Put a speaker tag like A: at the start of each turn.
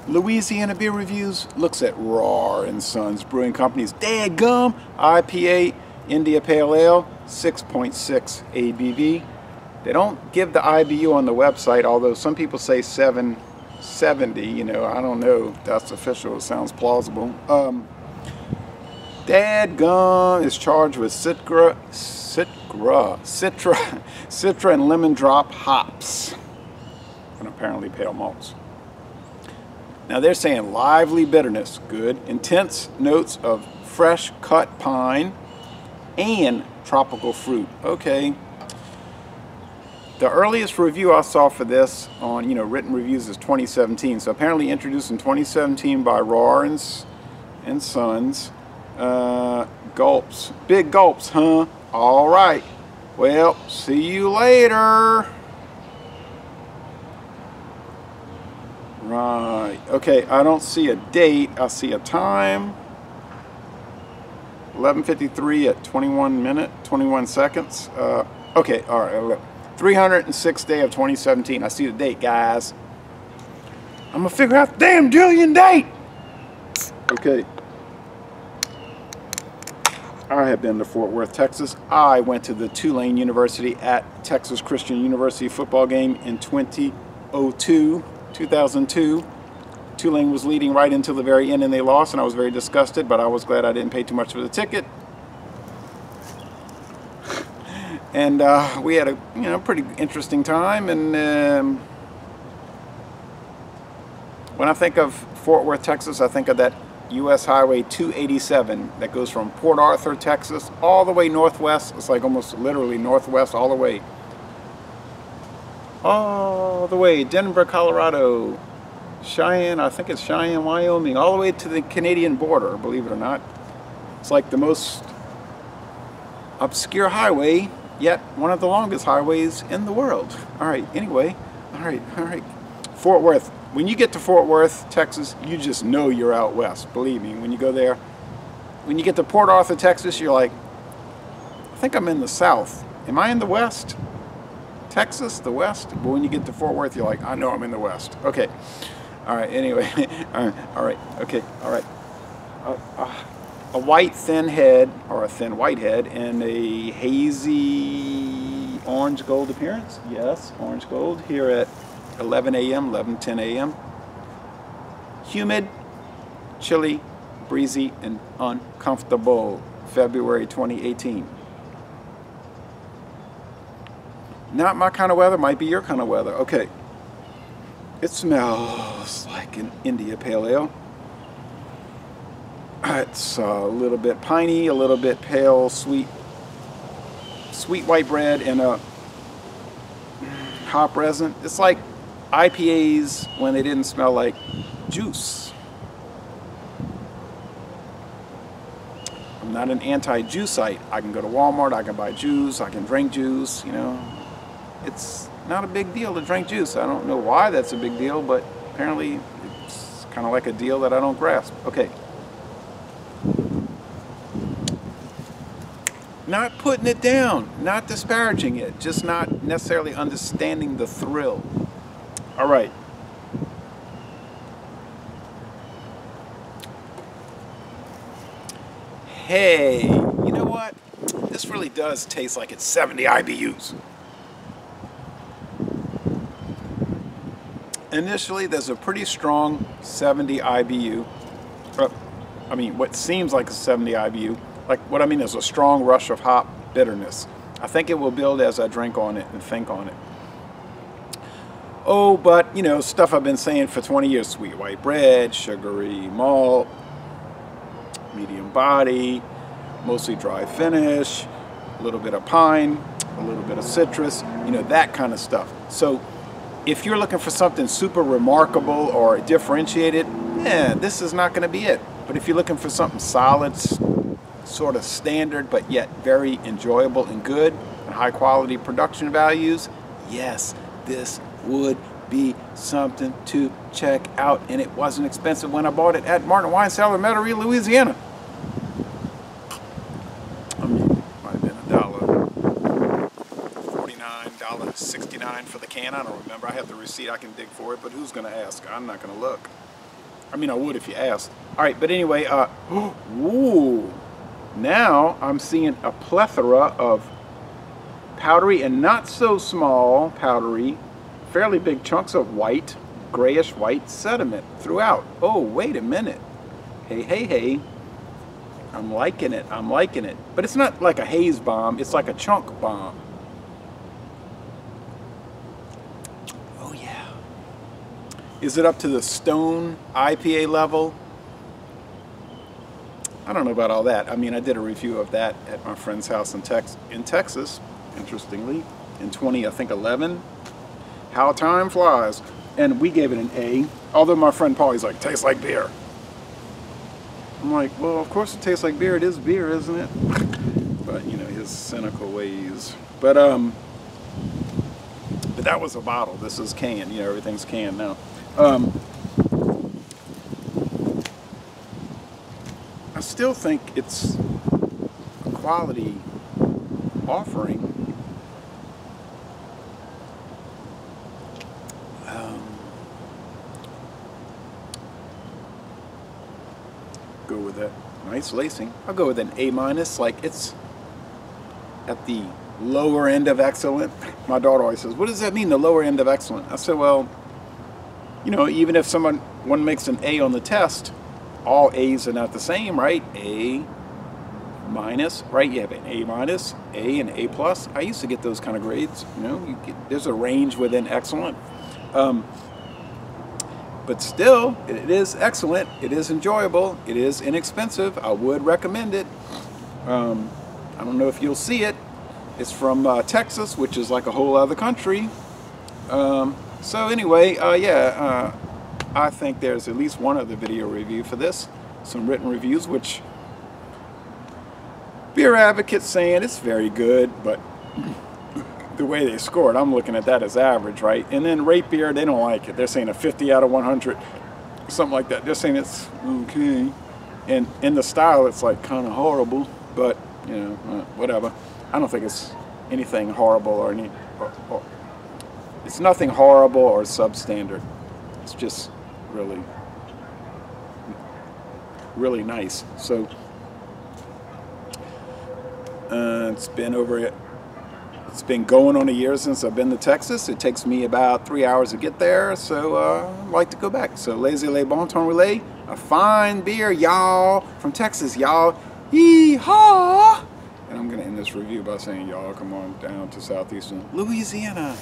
A: Louisiana Beer Reviews looks at Rahr and Sons Brewing Company's Dadgum IPA India Pale Ale, 6.6 ABV. They don't give the IBU on the website, although some people say 770. You know, I don't know if that's official. It sounds plausible. Dadgum is charged with citra and lemondrop hops, and apparently pale malts. Now they're saying lively bitterness, good, intense notes of fresh cut pine and tropical fruit. Okay. The earliest review I saw for this on, written reviews is 2017. So apparently introduced in 2017 by Rahr and Sons. Gulps, big gulps, huh? All right. Well, see you later. Right. Okay, I don't see a date. I see a time. 11:53 at 21 seconds. Okay, all right. 306th day of 2017. I see the date, guys. I'm gonna figure out the damn Julian date. Okay. I have been to Fort Worth, Texas. I went to the Tulane University at Texas Christian University football game in 2002. Tulane was leading right until the very end and they lost, and I was very disgusted, but I was glad I didn't pay too much for the ticket. And we had a pretty interesting time. And when I think of Fort Worth, Texas, I think of that US Highway 287 that goes from Port Arthur, Texas, all the way northwest. It's like almost literally northwest all the way. All the way, Denver, Colorado, Cheyenne, I think it's Cheyenne, Wyoming, all the way to the Canadian border, believe it or not. It's like the most obscure highway, yet one of the longest highways in the world. All right, anyway, all right. Fort Worth. When you get to Fort Worth, Texas, you just know you're out west. Believe me, when you go there. When you get to Port Arthur, Texas, you're like, I think I'm in the south. Am I in the west? Texas, the west? But when you get to Fort Worth, you're like, I know I'm in the west. Okay. All right, anyway. All right, okay, all right. A white thin head, or a thin white head, and a hazy orange gold appearance. Yes, orange gold here at 11:10 a.m. Humid, chilly, breezy, and uncomfortable. February 2018. Not my kind of weather, might be your kind of weather. Okay. It smells like an India Pale Ale. It's a little bit piney, a little bit pale, sweet white bread, and a hop resin. It's like IPAs when they didn't smell like juice. I'm not an anti-juiceite. I can go to Walmart, I can buy juice, I can drink juice, It's not a big deal to drink juice. I don't know why that's a big deal, but apparently it's kind of like a deal that I don't grasp. Okay. Not putting it down, not disparaging it, just not necessarily understanding the thrill. All right. Hey, you know what? This really does taste like it's 70 IBUs. Initially, there's a pretty strong 70 IBU. I mean, what seems like a 70 IBU. Like, what I mean is a strong rush of hop bitterness. I think it will build as I drink on it and think on it. Oh, but, stuff I've been saying for 20 years. Sweet white bread, sugary malt, medium body, mostly dry finish, a little bit of pine, a little bit of citrus, that kind of stuff. So if you're looking for something super remarkable or differentiated, this is not going to be it. But if you're looking for something solid, sort of standard, but yet very enjoyable and good, and high quality production values, yes, this would be something to check out. And it wasn't expensive when I bought it at Martin Wine Cellar, Metairie, Louisiana. I mean, it might have been $1.49, $1.69 for the can. I don't remember. I have the receipt. I can dig for it, but who's going to ask? I'm not going to look. I mean, I would if you asked. All right, but anyway, ooh, now I'm seeing a plethora of powdery and not so small powdery, fairly big chunks of white, grayish white sediment throughout. Oh, wait a minute. Hey, hey, hey. I'm liking it. I'm liking it. But it's not like a haze bomb. It's like a chunk bomb. Oh, yeah. Is it up to the Stone IPA level? I don't know about all that. I mean, I did a review of that at my friend's house in Texas, interestingly, in 2011. How time flies. And we gave it an A. Although my friend Paul, he's like, tastes like beer. I'm like, well, of course it tastes like beer. It is beer, isn't it? But, you know, his cynical ways. But that was a bottle. This is canned. You know, everything's canned now. I still think it's a quality offering. Go with that nice lacing. I'll go with an A-. Like, it's at the lower end of excellent. My daughter always says, what does that mean, the lower end of excellent? I said, well, you know, even if one makes an A on the test, all A's are not the same, right? A-, right? You have an A-, A, and A+. I used to get those kind of grades. You know, there's a range within excellent. But still, it is excellent. It is enjoyable. It is inexpensive. I would recommend it. I don't know if you'll see it. It's from Texas, which is like a whole other country. So anyway, yeah, I think there's at least one other video review for this. Some written reviews, which Beer Advocate's saying it's very good, but the way they scored, I'm looking at that as average, right? And then Rate Beer, they don't like it. They're saying a 50 out of 100, something like that. They're saying it's okay. And in the style, it's like kind of horrible, but, you know, whatever. I don't think it's anything horrible or it's nothing horrible or substandard. It's just really, really nice. So, it's been going on a year since I've been to Texas. It takes me about 3 hours to get there, so I'd like to go back. So Laissez les bon temps relais, a fine beer, y'all, from Texas, y'all. Yee-haw! And I'm going to end this review by saying, y'all, come on down to southeastern Louisiana.